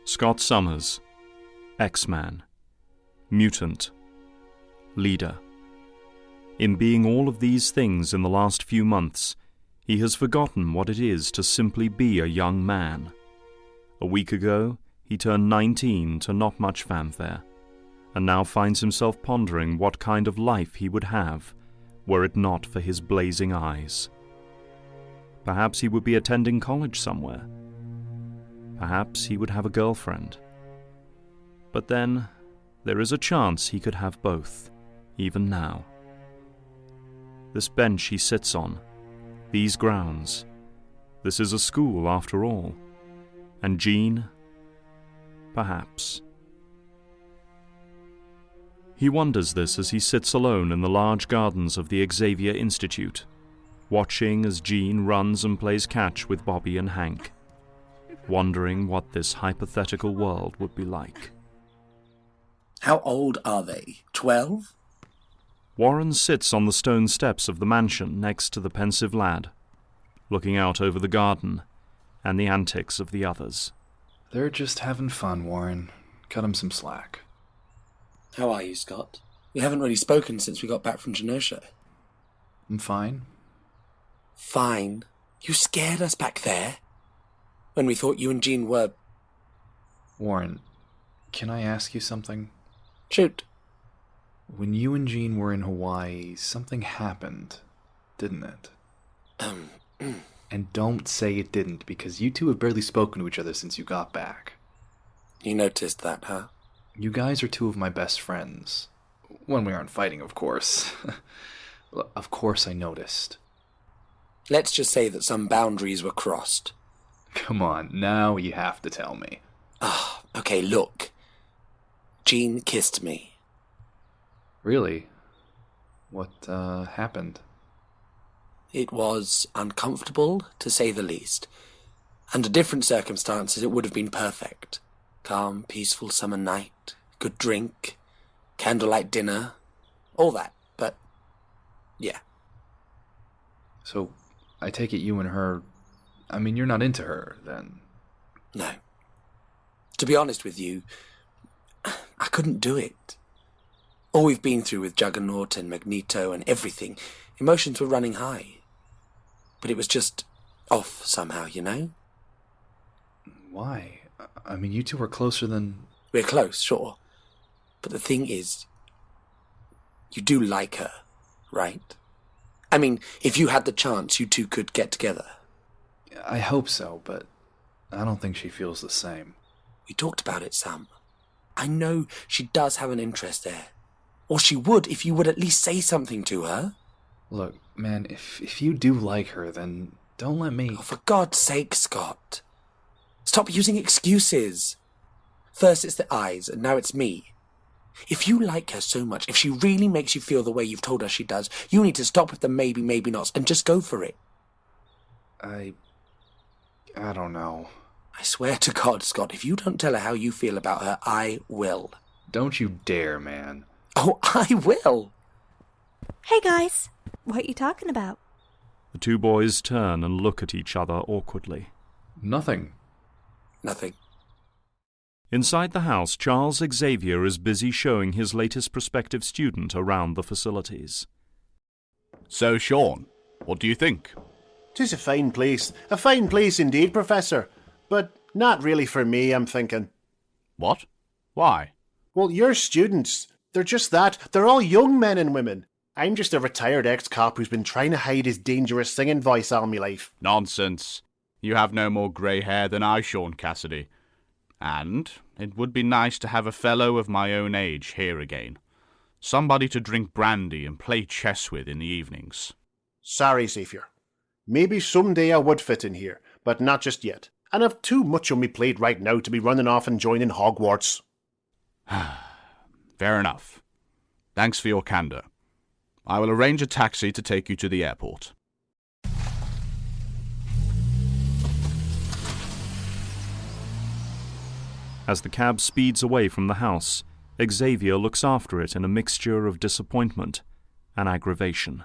Scott Summers, X-Man, mutant, leader. In being all of these things in the last few months, he has forgotten what it is to simply be a young man. A week ago, he turned 19 to not much fanfare, and now finds himself pondering what kind of life he would have were it not for his blazing eyes. Perhaps he would be attending college somewhere. Perhaps he would have a girlfriend. But then, there is a chance he could have both, even now. This bench he sits on, these grounds, this is a school after all. And Jean, perhaps. He wonders this as he sits alone in the large gardens of the Xavier Institute, watching as Jean runs and plays catch with Bobby and Hank, wondering what this hypothetical world would be like. How old are they? 12? Warren sits on the stone steps of the mansion next to the pensive lad, looking out over the garden and the antics of the others. They're just having fun, Warren. Cut 'em some slack. How are you, Scott? We haven't really spoken since we got back from Genosha. I'm fine. Fine? You scared us back there? When we thought you and Jean were... Warren, can I ask you something? Shoot. When you and Jean were in Hawaii, something happened, didn't it? And don't say it didn't, because you two have barely spoken to each other since you got back. You noticed that, huh? You guys are two of my best friends. When we aren't fighting, of course. Of course I noticed. Let's just say that some boundaries were crossed. Come on, now you have to tell me. Okay, look. Jean kissed me. Really? What, happened? It was uncomfortable, to say the least. Under different circumstances, it would have been perfect. Calm, peaceful summer night, good drink, candlelight dinner, all that. But, yeah. So, I take it you and her... I mean, you're not into her, then? No. To be honest with you, I couldn't do it. All we've been through with Juggernaut and Magneto and everything, emotions were running high. But it was just off somehow, you know? Why? I mean, you two were closer than... We're close, sure. But the thing is, you do like her, right? I mean, if you had the chance, you two could get together. I hope so, but I don't think she feels the same. We talked about it, Sam. I know she does have an interest there. Or she would if you would at least say something to her. Look, man, if you do like her, then don't let me... Oh, for God's sake, Scott. Stop using excuses. First it's the eyes, and now it's me. If you like her so much, if she really makes you feel the way you've told us she does, you need to stop with the maybe, maybe nots and just go for it. I don't know. I swear to God, Scott, if you don't tell her how you feel about her, I will. Don't you dare, man. Oh, I will. Hey, guys. What you talking about? The two boys turn and look at each other awkwardly. Nothing. Nothing. Inside the house, Charles Xavier is busy showing his latest prospective student around the facilities. So, Sean, what do you think? 'Tis a fine place indeed, Professor. But not really for me, I'm thinking. What? Why? Well, your students, they're just that. They're all young men and women. I'm just a retired ex-cop who's been trying to hide his dangerous singing voice all my life. Nonsense. You have no more grey hair than I, Sean Cassidy. And it would be nice to have a fellow of my own age here again. Somebody to drink brandy and play chess with in the evenings. Sorry, Xavier. Maybe someday I would fit in here, but not just yet. And I've too much on me plate right now to be running off and joining Hogwarts. Fair enough. Thanks for your candour. I will arrange a taxi to take you to the airport. As the cab speeds away from the house, Xavier looks after it in a mixture of disappointment and aggravation.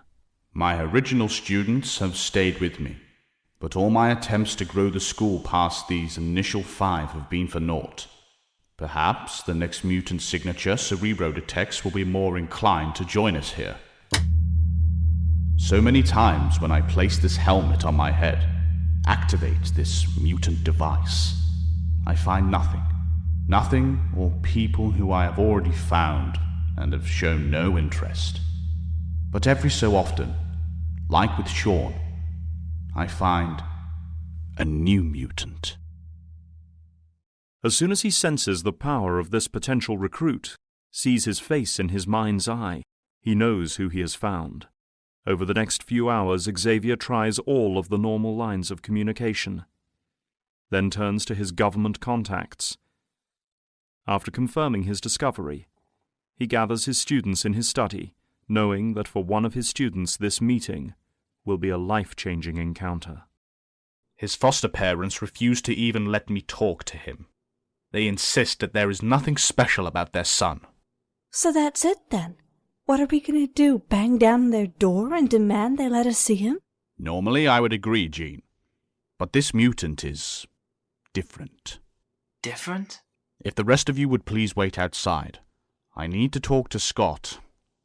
My original students have stayed with me, but all my attempts to grow the school past these initial 5 have been for naught. Perhaps the next mutant signature Cerebrodetex will be more inclined to join us here. So many times when I place this helmet on my head, activate this mutant device, I find nothing. Nothing or people who I have already found and have shown no interest. But every so often, like with Sean, I find a new mutant. As soon as he senses the power of this potential recruit, sees his face in his mind's eye, he knows who he has found. Over the next few hours, Xavier tries all of the normal lines of communication, then turns to his government contacts. After confirming his discovery, he gathers his students in his study, knowing that for one of his students this meeting will be a life-changing encounter. His foster parents refuse to even let me talk to him. They insist that there is nothing special about their son. So that's it then? What are we going to do, bang down their door and demand they let us see him? Normally I would agree, Jean. But this mutant is different. Different? If the rest of you would please wait outside, I need to talk to Scott,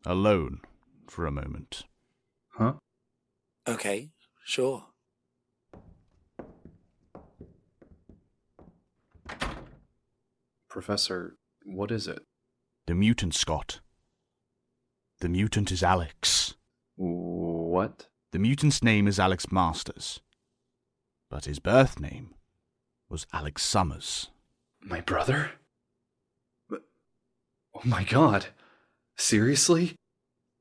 alone, for a moment. Huh? Okay, sure. Professor, what is it? The mutant, Scott. The mutant is Alex. What? The mutant's name is Alex Masters, but his birth name was Alex Summers. My brother? But, oh my god. Seriously?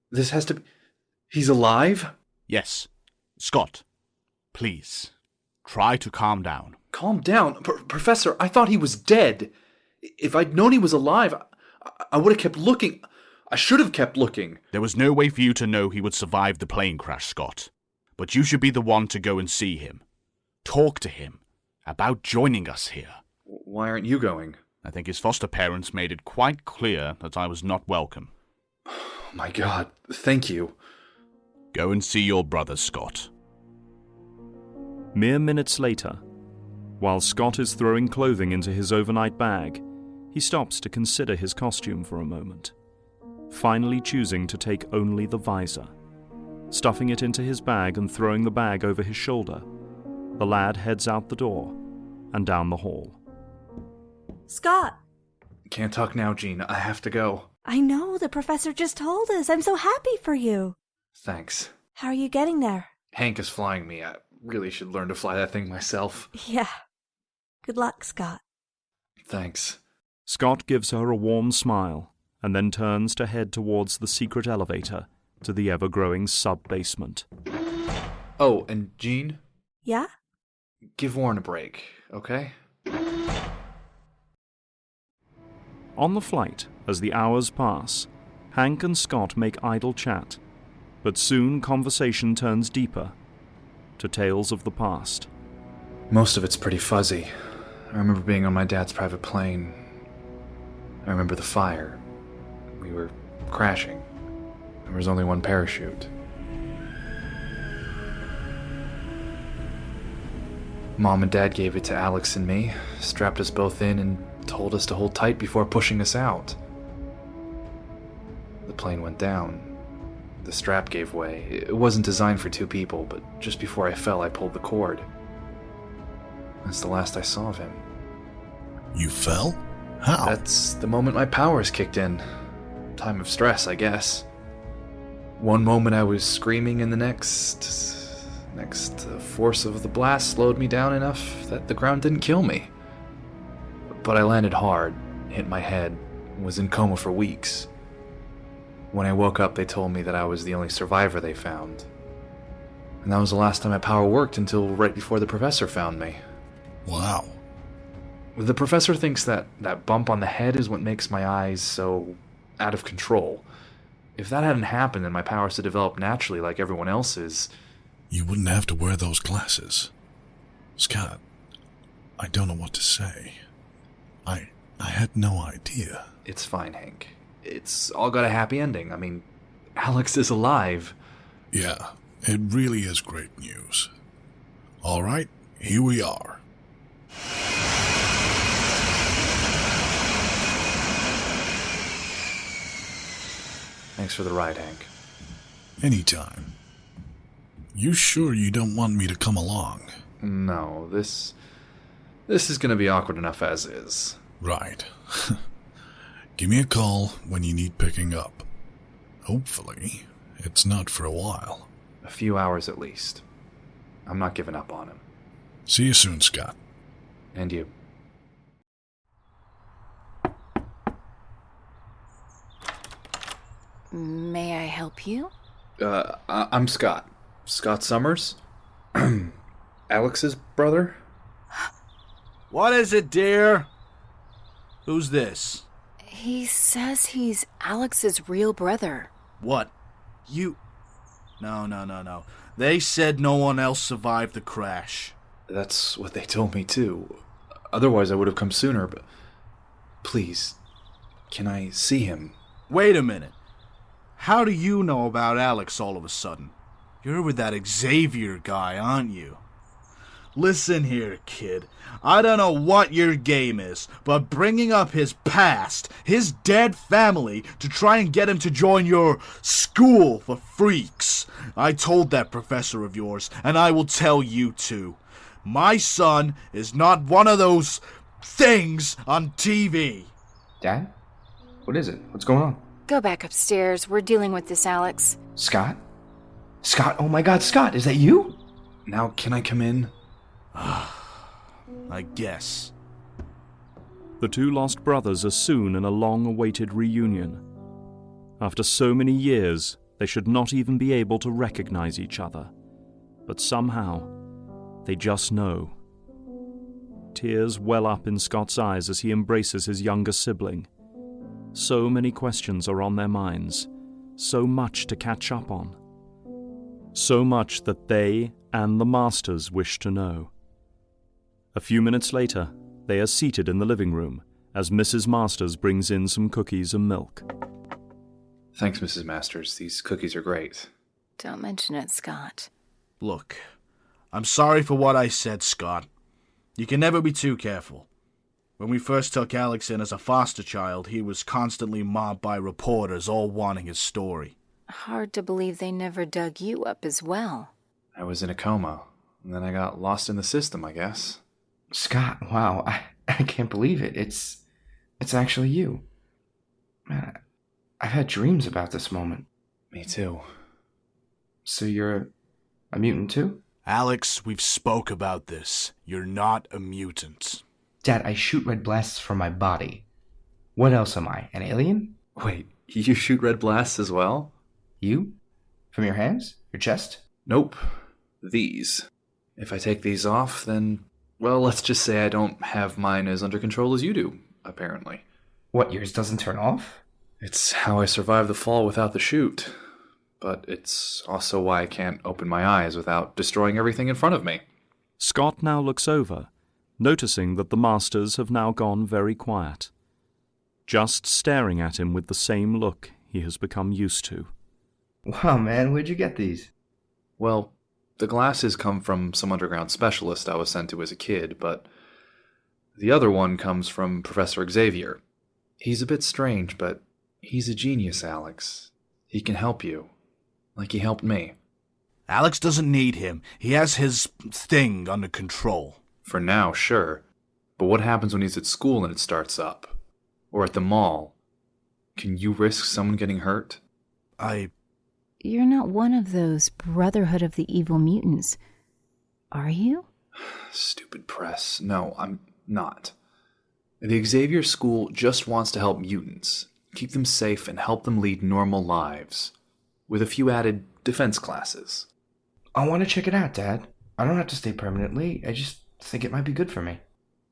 This has to be... He's alive? Yes. Scott, please, try to calm down. Calm down. Professor, I thought he was dead. If I'd known he was alive, I would have kept looking. I should have kept looking. There was no way for you to know he would survive the plane crash, Scott. But you should be the one to go and see him. Talk to him about joining us here. Why aren't you going? I think his foster parents made it quite clear that I was not welcome. Oh my god, thank you. Go and see your brother, Scott. Mere minutes later, while Scott is throwing clothing into his overnight bag, he stops to consider his costume for a moment, finally choosing to take only the visor. Stuffing it into his bag and throwing the bag over his shoulder, the lad heads out the door and down the hall. Scott! Can't talk now, Jean. I have to go. I know, the professor just told us. I'm so happy for you. Thanks. How are you getting there? Hank is flying me. I really should learn to fly that thing myself. Yeah. Good luck, Scott. Thanks. Scott gives her a warm smile and then turns to head towards the secret elevator to the ever-growing sub-basement. Oh, and Jean? Yeah? Give Warren a break, okay? On the flight, as the hours pass, Hank and Scott make idle chat, but soon conversation turns deeper, to tales of the past. Most of it's pretty fuzzy. I remember being on my dad's private plane. I remember the fire. We were crashing. There was only one parachute. Mom and Dad gave it to Alex and me, strapped us both in, and told us to hold tight before pushing us out. The plane went down. The strap gave way. It wasn't designed for two people, but just before I fell, I pulled the cord. That's the last I saw of him. You fell? How? That's the moment my powers kicked in. Time of stress, I guess. One moment I was screaming, and the next, the force of the blast slowed me down enough that the ground didn't kill me. But I landed hard, hit my head, was in coma for weeks. When I woke up, they told me that I was the only survivor they found. And that was the last time my power worked until right before the professor found me. Wow. The professor thinks that bump on the head is what makes my eyes so out of control. If that hadn't happened and my powers had developed naturally like everyone else's... You wouldn't have to wear those glasses. Scott, I don't know what to say. I had no idea. It's fine, Hank. It's all got a happy ending. I mean, Alex is alive. Yeah, it really is great news. All right, here we are. Thanks for the ride, Hank. Anytime. You sure you don't want me to come along? No, this is gonna be awkward enough as is. Right. Give me a call when you need picking up. Hopefully, it's not for a while. A few hours at least. I'm not giving up on him. See you soon, Scott. And you. May I help you? I'm Scott. Scott Summers? Alex's brother? What is it, dear? Who's this? He says he's Alex's real brother. What? You... No. They said no one else survived the crash. That's what they told me too. Otherwise I would have come sooner, but... Please, can I see him? Wait a minute. How do you know about Alex all of a sudden? You're with that Xavier guy, aren't you? Listen here, kid. I don't know what your game is, but bringing up his past, his dead family, to try and get him to join your school for freaks. I told that professor of yours, and I will tell you too. My son is not one of those things on TV. Dad? What is it? What's going on? Go back upstairs. We're dealing with this, Alex. Scott? Scott, oh my god, Scott, is that you? Now can I come in? I guess. The two lost brothers are soon in a long-awaited reunion. After so many years, they should not even be able to recognize each other. But somehow, they just know. Tears well up in Scott's eyes as he embraces his younger sibling. So many questions are on their minds, so much to catch up on. So much that they and the masters wish to know. A few minutes later, they are seated in the living room as Mrs. Masters brings in some cookies and milk. Thanks, Mrs. Masters. These cookies are great. Don't mention it, Scott. Look, I'm sorry for what I said, Scott. You can never be too careful. When we first took Alex in as a foster child, he was constantly mobbed by reporters, all wanting his story. Hard to believe they never dug you up as well. I was in a coma, and then I got lost in the system, I guess. Scott, wow, I can't believe it. It's actually you. Man, I've had dreams about this moment. Me too. So you're a mutant too? Alex, we've spoke about this. You're not a mutant. Dad, I shoot red blasts from my body. What else am I? An alien? Wait, you shoot red blasts as well? You? From your hands? Your chest? Nope. These. If I take these off, then... Well, let's just say I don't have mine as under control as you do, apparently. What, yours doesn't turn off? It's how I survived the fall without the chute. But it's also why I can't open my eyes without destroying everything in front of me. Scott now looks over, noticing that the masters have now gone very quiet, just staring at him with the same look he has become used to. Wow, man, where'd you get these? Well, the glasses come from some underground specialist I was sent to as a kid, but the other one comes from Professor Xavier. He's a bit strange, but he's a genius, Alex. He can help you, like he helped me. Alex doesn't need him. He has his thing under control. For now, sure. But what happens when he's at school and it starts up? Or at the mall? Can you risk someone getting hurt? You're not one of those Brotherhood of the Evil Mutants, are you? Stupid press. No, I'm not. The Xavier School just wants to help mutants, keep them safe and help them lead normal lives, with a few added defense classes. I want to check it out, Dad. I don't have to stay permanently. I just think it might be good for me.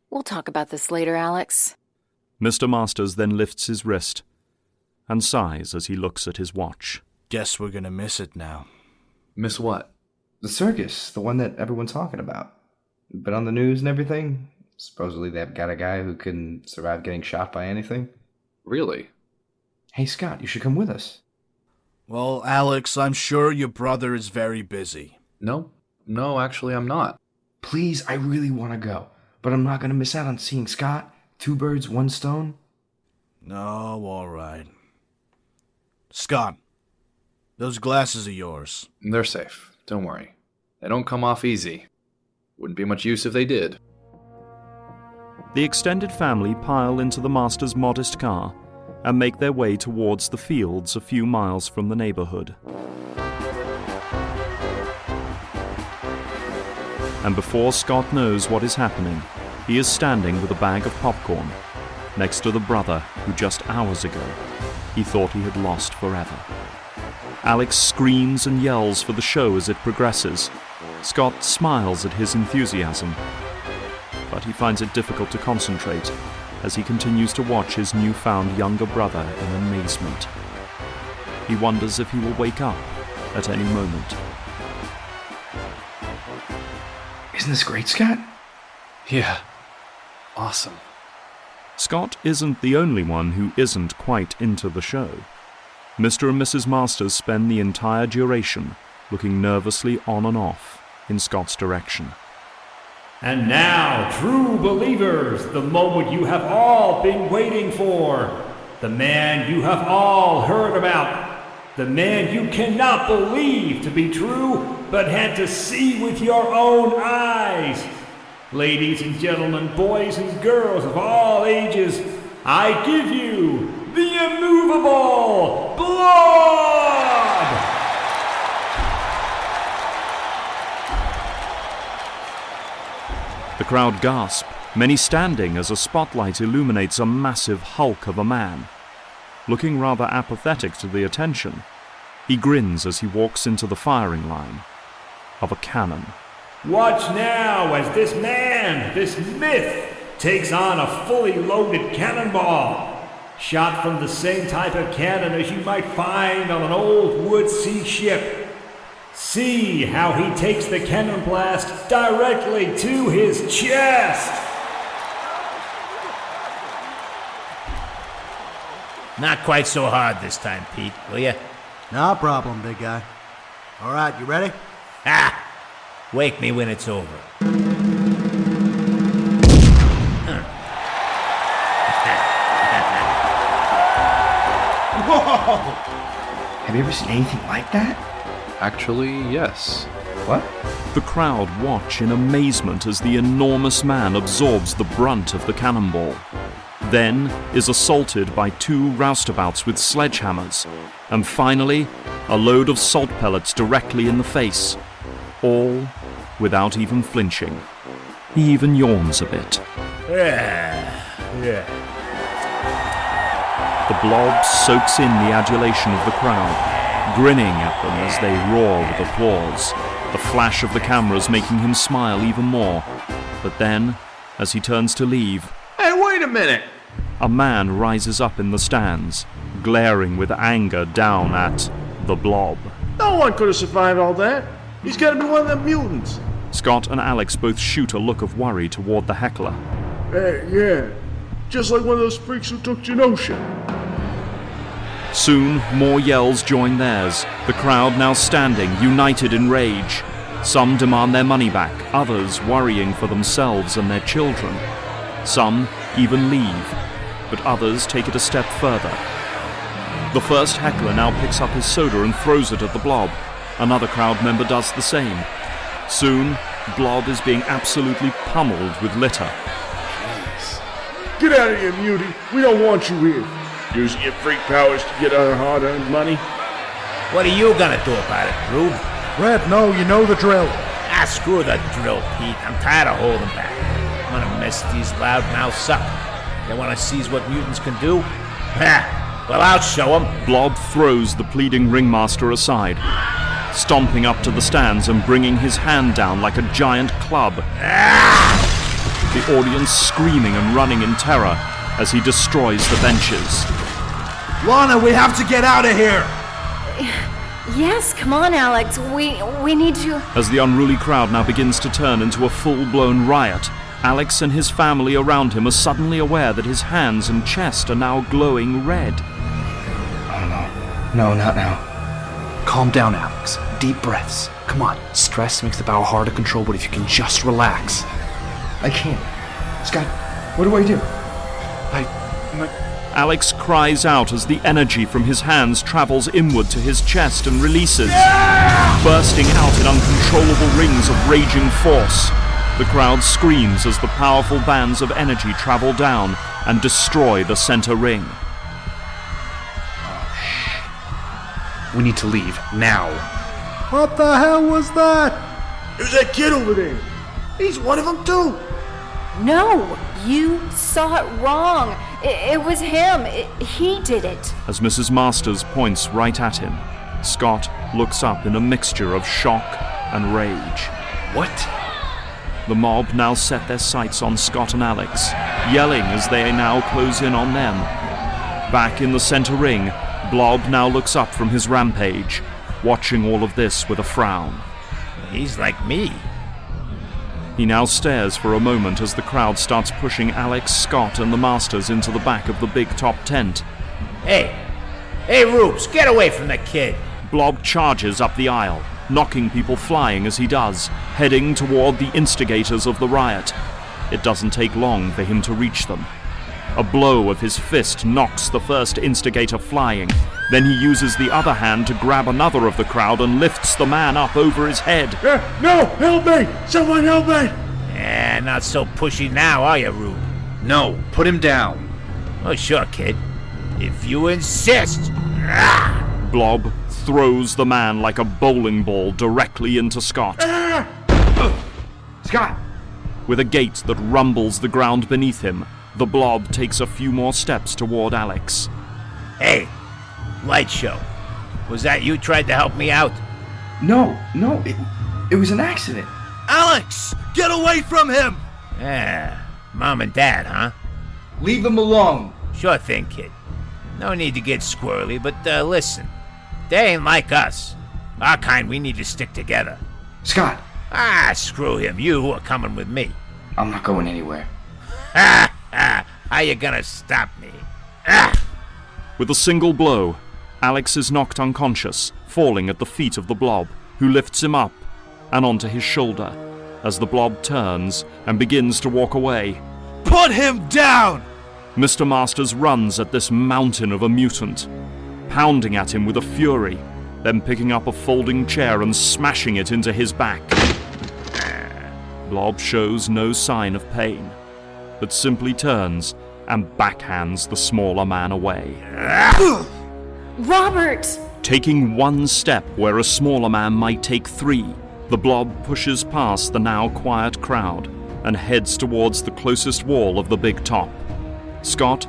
We'll talk about this later, Alex. Mr. Masters then lifts his wrist and sighs as he looks at his watch. Guess we're gonna miss it now. Miss what? The circus, the one that everyone's talking about. Been on the news and everything. Supposedly they've got a guy who couldn't survive getting shot by anything. Really? Hey, Scott, you should come with us. Well, Alex, I'm sure your brother is very busy. No, actually I'm not. Please, I really want to go. But I'm not going to miss out on seeing Scott. 2 birds, 1 stone. No, all right. Scott, those glasses are yours. They're safe. Don't worry. They don't come off easy. Wouldn't be much use if they did. The extended family pile into the master's modest car and make their way towards the fields a few miles from the neighborhood. And before Scott knows what is happening, he is standing with a bag of popcorn next to the brother who just hours ago he thought he had lost forever. Alex screams and yells for the show as it progresses. Scott smiles at his enthusiasm, but he finds it difficult to concentrate as he continues to watch his newfound younger brother in amazement. He wonders if he will wake up at any moment. Isn't this great, Scott? Yeah. Awesome. Scott isn't the only one who isn't quite into the show. Mr. and Mrs. Masters spend the entire duration looking nervously on and off in Scott's direction. And now, true believers, the moment you have all been waiting for. The man you have all heard about. The man you cannot believe to be true, but had to see with your own eyes. Ladies and gentlemen, boys and girls of all ages, I give you the immovable Blood! The crowd gasp, many standing as a spotlight illuminates a massive hulk of a man. Looking rather apathetic to the attention, he grins as he walks into the firing line of a cannon. Watch now as this man, this myth, takes on a fully loaded cannonball, shot from the same type of cannon as you might find on an old wood sea ship. See how he takes the cannon blast directly to his chest. Not quite so hard this time, Pete, will ya? No problem, big guy. All right, you ready? Ha! Wake me when it's over. Whoa! Have you ever seen anything like that? Actually, yes. What? The crowd watch in amazement as the enormous man absorbs the brunt of the cannonball, then is assaulted by two roustabouts with sledgehammers, and finally, a load of salt pellets directly in the face, all without even flinching. He even yawns a bit. Yeah. The blob soaks in the adulation of the crowd, grinning at them as they roar with applause, the flash of the cameras making him smile even more. But then, as he turns to leave, Hey, wait a minute! a man rises up in the stands, glaring with anger down at the blob. No one could have survived all that. He's got to be one of them mutants. Scott and Alex both shoot a look of worry toward the heckler. Hey, yeah. Just like one of those freaks who took Genosha. Soon, more yells join theirs, the crowd now standing, united in rage. Some demand their money back, others worrying for themselves and their children. Some even leave, but others take it a step further. The first heckler now picks up his soda and throws it at the blob. Another crowd member does the same. Soon, Blob is being absolutely pummeled with litter. Get out of here, mutie. We don't want you here. Using your freak powers to get our hard-earned money. What are you gonna do about it, Rube? Red, no, you know the drill. Ah, screw the drill, Pete. I'm tired of holding back. I'm gonna mess these loudmouths up. They wanna seize what mutants can do? Ha! Well, I'll show them. Blob throws the pleading ringmaster aside, stomping up to the stands and bringing his hand down like a giant club. The audience screaming and running in terror as he destroys the benches. Lana, we have to get out of here! Yes, come on, Alex. We need to... As the unruly crowd now begins to turn into a full-blown riot, Alex and his family around him are suddenly aware that his hands and chest are now glowing red. Oh no. No, not now. Calm down, Alex. Deep breaths. Come on. Stress makes the battle hard to control, but if you can just relax. I can't. Scott, what do I do? Alex cries out as the energy from his hands travels inward to his chest and releases, bursting out in uncontrollable rings of raging force. The crowd screams as the powerful bands of energy travel down and destroy the center ring. We need to leave, now. What the hell was that? There's that kid over there. He's one of them too. No, you saw it wrong. It was him. He did it. As Mrs. Masters points right at him, Scott looks up in a mixture of shock and rage. What? The mob now set their sights on Scott and Alex, yelling as they now close in on them. Back in the center ring, Blob now looks up from his rampage, watching all of this with a frown. He's like me. He now stares for a moment as the crowd starts pushing Alex, Scott, and the Masters into the back of the big top tent. Hey, Rubes, get away from the kid. Blob charges up the aisle, knocking people flying as he does, heading toward the instigators of the riot. It doesn't take long for him to reach them. A blow of his fist knocks the first instigator flying. Then he uses the other hand to grab another of the crowd and lifts the man up over his head. No, help me! Someone help me! Not so pushy now, are you, Rube? No, put him down. Oh, sure, kid. If you insist. Blob throws the man like a bowling ball directly into Scott. Scott! With a gait that rumbles the ground beneath him, the Blob takes a few more steps toward Alex. Hey, Light Show. Was that you tried to help me out? No, it was an accident. Alex! Get away from him! Mom and Dad, huh? Leave them alone. Sure thing, kid. No need to get squirrely, but listen. They ain't like us. Our kind, we need to stick together. Scott! Screw him. You are coming with me. I'm not going anywhere. How you gonna stop me? With a single blow, Alex is knocked unconscious, falling at the feet of the Blob, who lifts him up and onto his shoulder, as the Blob turns and begins to walk away. Put him down! Mr. Masters runs at this mountain of a mutant, pounding at him with a fury, then picking up a folding chair and smashing it into his back. Blob shows no sign of pain, but simply turns and backhands the smaller man away. Robert! Taking one step where a smaller man might take three, the Blob pushes past the now quiet crowd and heads towards the closest wall of the big top. Scott,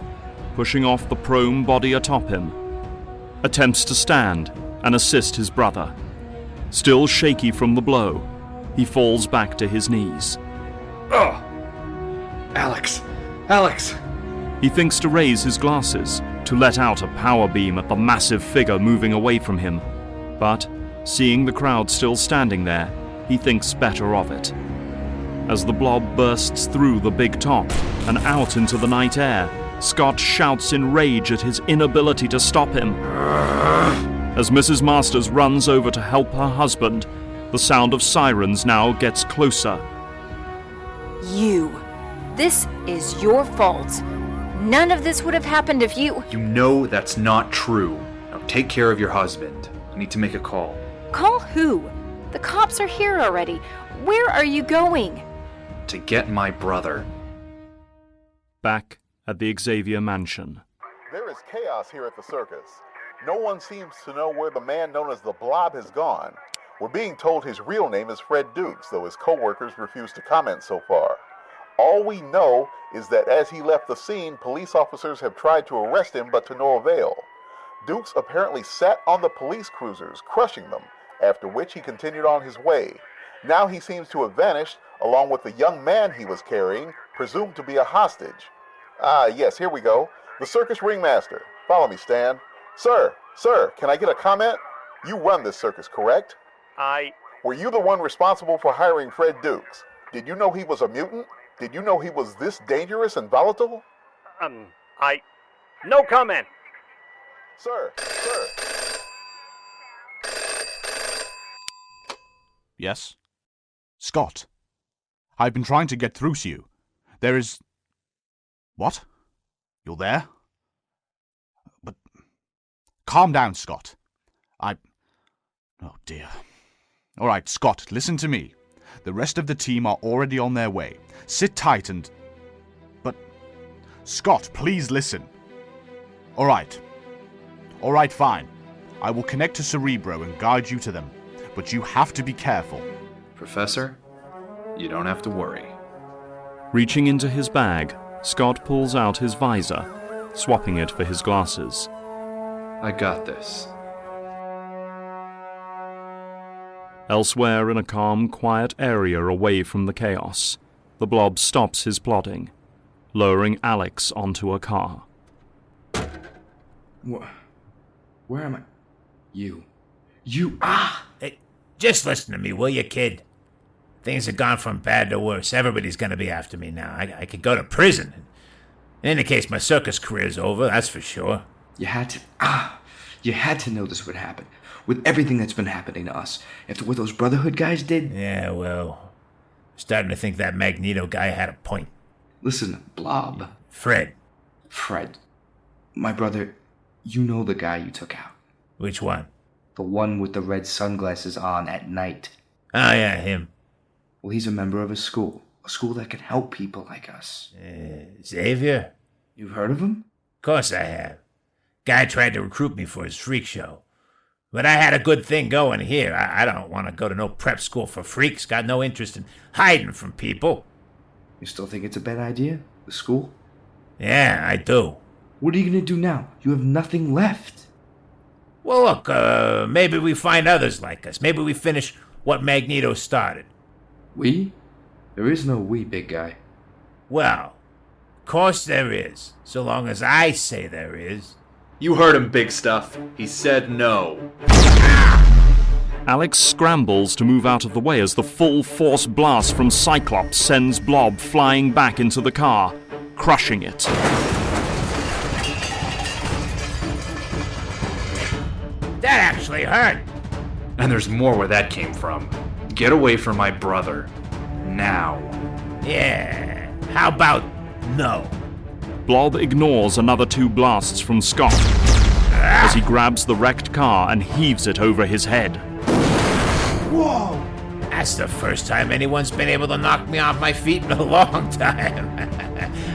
pushing off the prone body atop him, attempts to stand and assist his brother. Still shaky from the blow, he falls back to his knees. Alex! He thinks to raise his glasses, to let out a power beam at the massive figure moving away from him. But, seeing the crowd still standing there, he thinks better of it. As the Blob bursts through the big top and out into the night air, Scott shouts in rage at his inability to stop him. As Mrs. Masters runs over to help her husband, the sound of sirens now gets closer. This is your fault. None of this would have happened if you... You know that's not true. Now take care of your husband. I need to make a call. Call who? The cops are here already. Where are you going? To get my brother. Back at the Xavier mansion. There is chaos here at the circus. No one seems to know where the man known as the Blob has gone. We're being told his real name is Fred Dukes, though his co-workers refuse to comment so far. All we know is that as he left the scene, police officers have tried to arrest him, but to no avail. Dukes apparently sat on the police cruisers, crushing them, after which he continued on his way. Now he seems to have vanished, along with the young man he was carrying, presumed to be a hostage. Yes, here we go. The circus ringmaster. Follow me, Stan. Sir, can I get a comment? You run this circus, correct? Were you the one responsible for hiring Fred Dukes? Did you know he was a mutant? Did you know he was this dangerous and volatile? No comment. Sir. Yes? Scott, I've been trying to get through to you. There is... What? You're there? Calm down, Scott. Oh, dear. All right, Scott, listen to me. The rest of the team are already on their way. Sit tight and... But... Scott, please listen. All right, fine. I will connect to Cerebro and guide you to them. But you have to be careful. Professor, you don't have to worry. Reaching into his bag, Scott pulls out his visor, swapping it for his glasses. I got this. Elsewhere in a calm, quiet area away from the chaos, the blob stops his plodding, lowering Alex onto a car. Where am I? You. Hey, just listen to me, will you, kid? Things have gone from bad to worse. Everybody's gonna be after me now. I could go to prison. In any case, my circus career's over, that's for sure. You had to know this would happen. With everything that's been happening to us. After what those Brotherhood guys did. Yeah, well, starting to think that Magneto guy had a point. Listen, Blob. Fred. My brother, you know the guy you took out. Which one? The one with the red sunglasses on at night. Oh, yeah, him. Well, he's a member of a school that can help people like us. Xavier? You've heard of him? Of course I have. Guy tried to recruit me for his freak show. But I had a good thing going here. I don't want to go to no prep school for freaks. Got no interest in hiding from people. You still think it's a bad idea? The school? Yeah, I do. What are you going to do now? You have nothing left. Well, look, maybe we find others like us. Maybe we finish what Magneto started. We? There is no we, big guy. Well, of course there is. So long as I say there is. You heard him, big stuff. He said no. Alex scrambles to move out of the way as the full-force blast from Cyclops sends Blob flying back into the car, crushing it. That actually hurt. And there's more where that came from. Get away from my brother. Now. Yeah, how about no? Blob ignores another 2 blasts from Scott as he grabs the wrecked car and heaves it over his head. Whoa! That's the first time anyone's been able to knock me off my feet in a long time.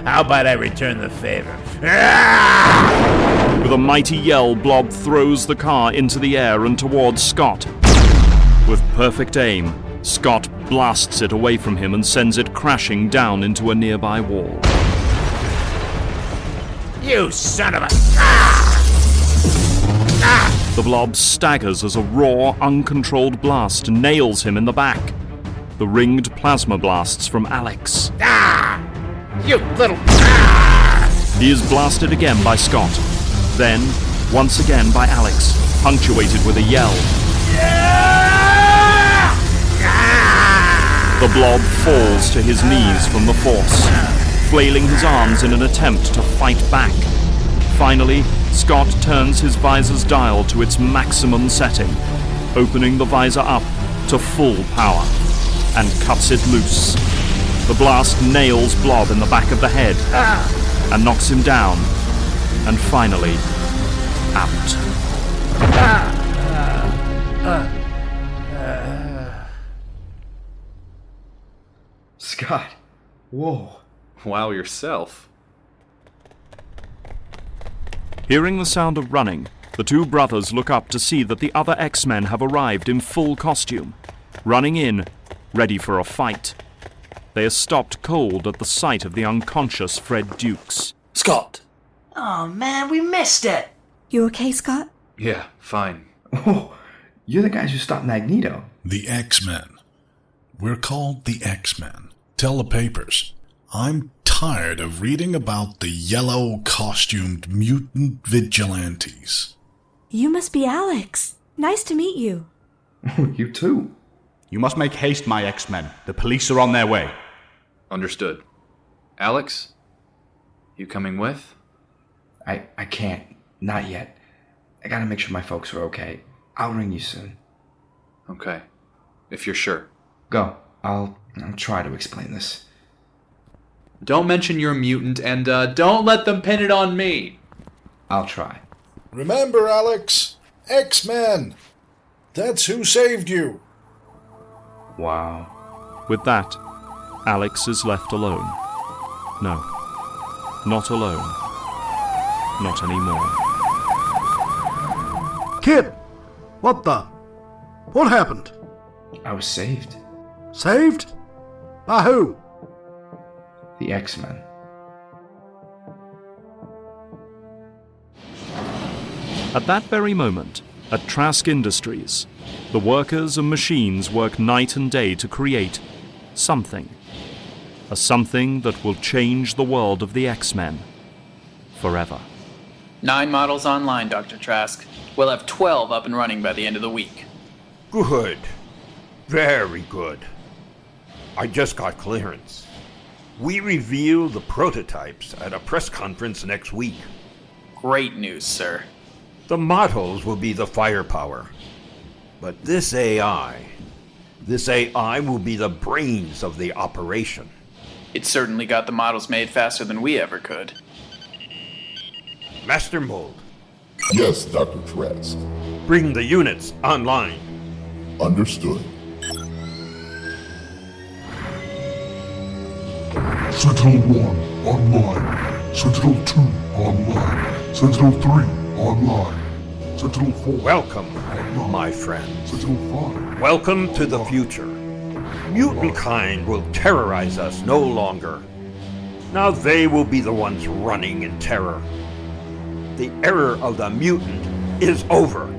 How about I return the favor? With a mighty yell, Blob throws the car into the air and towards Scott. With perfect aim, Scott blasts it away from him and sends it crashing down into a nearby wall. You son of a... The Blob staggers as a raw, uncontrolled blast nails him in the back. The ringed plasma blasts from Alex. You little... He is blasted again by Scott. Then, once again by Alex, punctuated with a yell. The Blob falls to his knees from the force, flailing his arms in an attempt to fight back. Finally, Scott turns his visor's dial to its maximum setting, opening the visor up to full power, and cuts it loose. The blast nails Blob in the back of the head, and knocks him down, and finally, out. Scott. Whoa. Wow, yourself. Hearing the sound of running, the 2 brothers look up to see that the other X-Men have arrived in full costume, running in, ready for a fight. They are stopped cold at the sight of the unconscious Fred Dukes. Scott! Oh man, we missed it! You okay, Scott? Yeah, fine. Oh, you're the guys who stopped Magneto. The X-Men. We're called the X-Men. Tell the papers. I'm tired of reading about the yellow-costumed mutant vigilantes. You must be Alex. Nice to meet you. You too. You must make haste, my X-Men. The police are on their way. Understood. Alex? You coming with? I can't. Not yet. I gotta make sure my folks are okay. I'll ring you soon. Okay. If you're sure. Go. I'll try to explain this. Don't mention you're a mutant, and don't let them pin it on me. I'll try. Remember, Alex, X-Men! That's who saved you. Wow. With that, Alex is left alone. No, not alone. Not anymore. Kid! What the? What happened? I was saved. Saved? By who? The X-Men. At that very moment, at Trask Industries, the workers and machines work night and day to create something. A something that will change the world of the X-Men forever. 9 models online, Dr. Trask. We'll have 12 up and running by the end of the week. Good. Very good. I just got clearance. We reveal the prototypes at a press conference next week. Great news, sir. The models will be the firepower. But this AI will be the brains of the operation. It certainly got the models made faster than we ever could. Master Mold. Yes, Dr. Trask. Bring the units online. Understood. Sentinel-1 online. Sentinel-2 online. Sentinel-3 online. Sentinel-4. Welcome, online. My friend. Sentinel-5. Welcome to the future. Mutant kind will terrorize us no longer. Now they will be the ones running in terror. The era of the mutant is over.